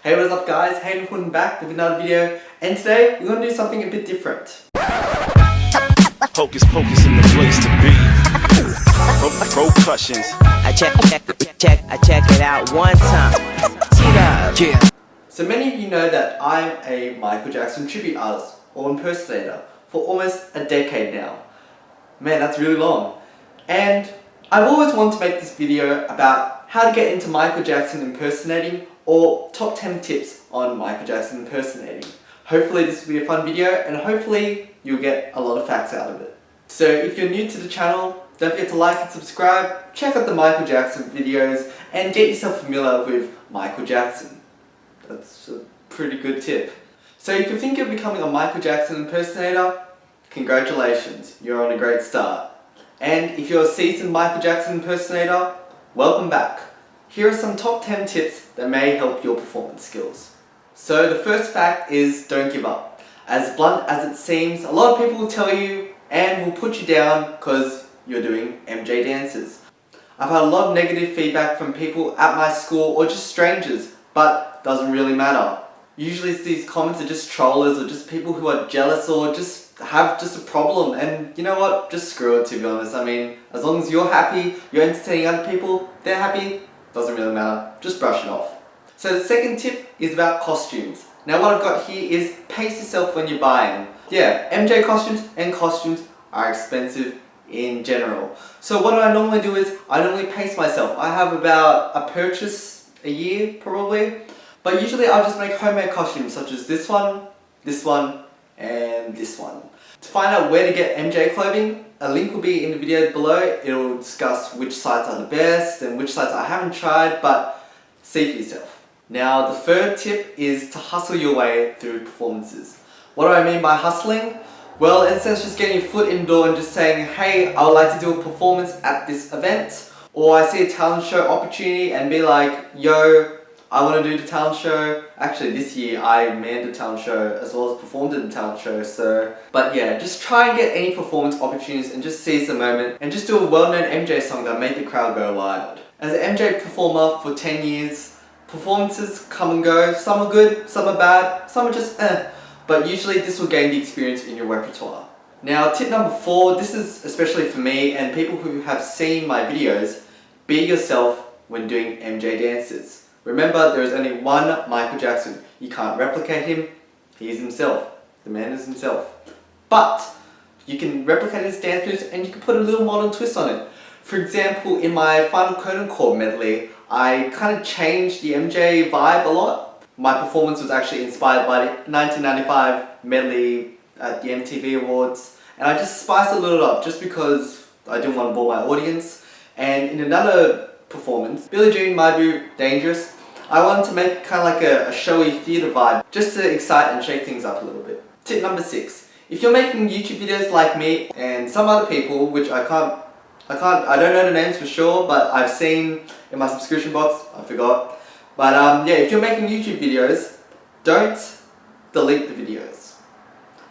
Hey, what is up guys? Hayden and Huynh back with another video, and today we're going to do something a bit different. Hocus pocus in the place to be. Percussions. I check it out one time. Yeah. So many of you know that I'm a Michael Jackson tribute artist or impersonator for almost a decade now. Man, that's really long. And I've always wanted to make this video about how to get into Michael Jackson impersonating or top 10 tips on Michael Jackson impersonating. Hopefully this will be a fun video and hopefully you'll get a lot of facts out of it. So if you're new to the channel, don't forget to like and subscribe, check out the Michael Jackson videos and get yourself familiar with Michael Jackson. That's a pretty good tip. So if you think of becoming a Michael Jackson impersonator, congratulations, you're on a great start. And if you're a seasoned Michael Jackson impersonator, welcome back. Here are some top 10 tips that may help your performance skills. So the first fact is don't give up. As blunt as it seems, a lot of people will tell you and will put you down because you're doing MJ dances. I've had a lot of negative feedback from people at my school or just strangers, but doesn't really matter. Usually these comments are just trollers or just people who are jealous or just have just a problem, and you know what, just screw it, to be honest. I mean, as long as you're happy, you're entertaining other people, they're happy, doesn't really matter, just brush it off. So the second tip is about costumes. Now what I've got here is pace yourself when you're buying. Yeah, MJ costumes and costumes are expensive in general. So what I normally do is I normally pace myself. I have about a purchase a year probably, but usually I'll just make homemade costumes such as this one, and this one. To find out where to get MJ clothing, a link will be in the video below. It'll discuss which sites are the best and which sites I haven't tried, but see for yourself. Now the third tip is to hustle your way through performances. What do I mean by hustling? Well, instead of just getting your foot in the door and just saying, hey, I would like to do a performance at this event, or I see a talent show opportunity and be like, yo, I want to do the talent show. Actually, this year I manned the talent show as well as performed in the talent show. But yeah, just try and get any performance opportunities and just seize the moment and just do a well-known MJ song that made the crowd go wild. As an MJ performer for 10 years, performances come and go. Some are good, some are bad, some are just but usually this will gain the experience in your repertoire. Now tip number 4, this is especially for me and people who have seen my videos, be yourself when doing MJ dances. Remember, there is only one Michael Jackson. You can't replicate him. He is himself. The man is himself. But you can replicate his dance moves and you can put a little modern twist on it. For example, in my Final Curtain Call medley, I kind of changed the MJ vibe a lot. My performance was actually inspired by the 1995 medley at the MTV Awards, and I just spiced it a little up just because I didn't want to bore my audience. And in another performance, Billie Jean, My Boo, Dangerous, I wanted to make kind of like a showy theatre vibe just to excite and shake things up a little bit. Tip number 6. If you're making YouTube videos like me and some other people, which I don't know the names for sure, but I've seen in my subscription box, I forgot. But yeah, if you're making YouTube videos, don't delete the videos.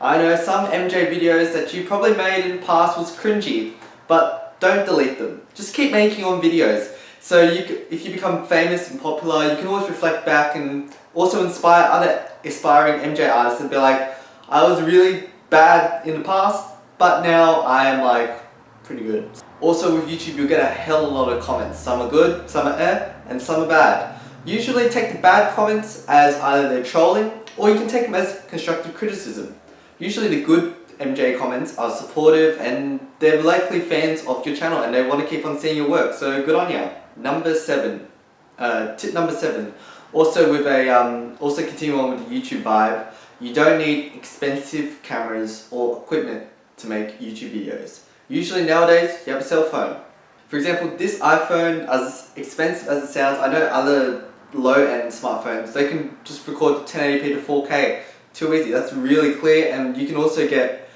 I know some MJ videos that you probably made in the past was cringy, but don't delete them. Just keep making on videos. So if you become famous and popular, you can always reflect back and also inspire other aspiring MJ artists and be like, I was really bad in the past, but now I am like pretty good. Also with YouTube, you'll get a hell of a lot of comments. Some are good, some are and some are bad. Usually take the bad comments as either they're trolling or you can take them as constructive criticism. Usually the good MJ comments are supportive and they're likely fans of your channel and they want to keep on seeing your work, so good on you. Number 7, tip number 7. Also continue on with the YouTube vibe. You don't need expensive cameras or equipment to make YouTube videos. Usually nowadays you have a cell phone. For example, this iPhone, as expensive as it sounds, I know other low-end smartphones, they can just record 1080p to 4K. Too easy. That's really clear, and you can also get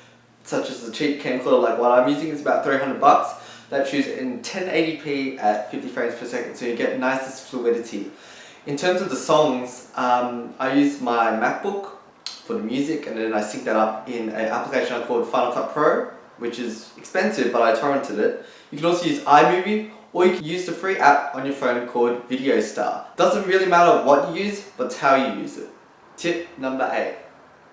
such as the cheap camcorder like what I'm using is about $300. That shoots in 1080p at 50 frames per second, so you get nicest fluidity. In terms of the songs, I use my MacBook for the music, and then I sync that up in an application called Final Cut Pro, which is expensive, but I torrented it. You can also use iMovie or you can use the free app on your phone called Video Star. Doesn't really matter what you use, but it's how you use it. Tip number 8.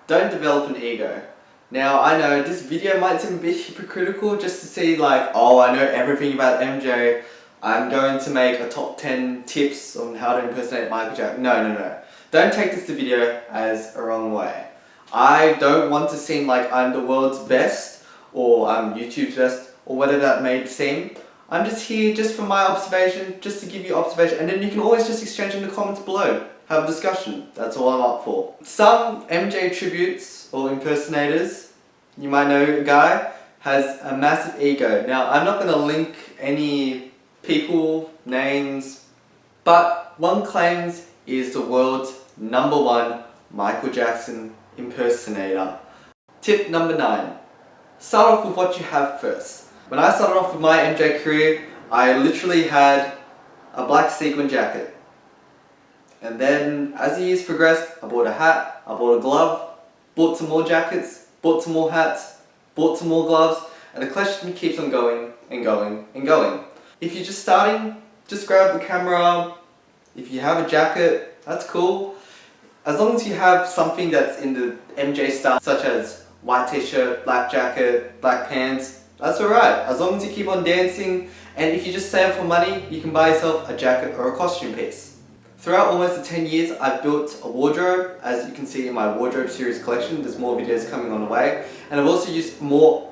Don't develop an ego. Now I know this video might seem a bit hypocritical just to see like, oh, I know everything about MJ. I'm going to make a top 10 tips on how to impersonate Michael Jackson. No. Don't take this video as a wrong way. I don't want to seem like I'm the world's best or I'm YouTube's best or whatever that may seem. I'm just here just for my observation, just to give you observation, and then you can always just exchange in the comments below. Have a discussion. That's all I'm up for. Some MJ tributes or impersonators, you might know a guy, has a massive ego. Now, I'm not going to link any people, names, but one claims is the world's #1 Michael Jackson impersonator. Tip number 9. Start off with what you have first. When I started off with my MJ career, I literally had a black sequin jacket. And then as the years progressed, I bought a hat, I bought a glove, bought some more jackets, bought some more hats, bought some more gloves, and the collection keeps on going and going and going. If you're just starting, just grab the camera. If you have a jacket, that's cool. As long as you have something that's in the MJ style, such as white t-shirt, black jacket, black pants, that's alright. As long as you keep on dancing, and if you just save for money, you can buy yourself a jacket or a costume piece. Throughout almost the 10 years, I've built a wardrobe. As you can see in my wardrobe series collection, there's more videos coming on the way. And I've also used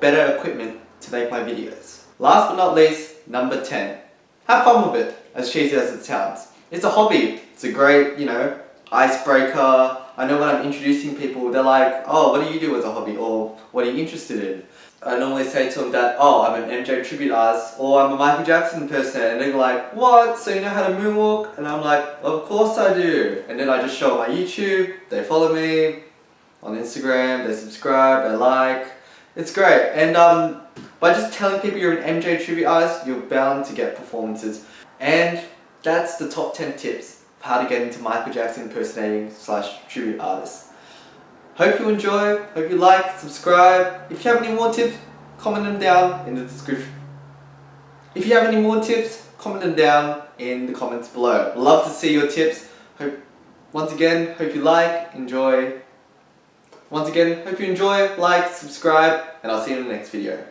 better equipment to make my videos. Last but not least, number 10. Have fun with it, as cheesy as it sounds. It's a hobby. It's a great, icebreaker. I know when I'm introducing people, they're like, oh, what do you do as a hobby? Or what are you interested in? I normally say to them that, oh, I'm an MJ tribute artist, or I'm a Michael Jackson impersonator, and they're like, what? So you know how to moonwalk? And I'm like, of course I do. And then I just show them my YouTube, they follow me on Instagram, they subscribe, they like. It's great. And by just telling people you're an MJ tribute artist, you're bound to get performances. And that's the top 10 tips of how to get into Michael Jackson impersonating / tribute artist. Hope you enjoy, hope you like, subscribe. If you have any more tips, comment them down in the description. If you have any more tips, comment them down in the comments below. Love to see your tips. Once again, hope you like, enjoy. Once again, hope you enjoy, like, subscribe, and I'll see you in the next video.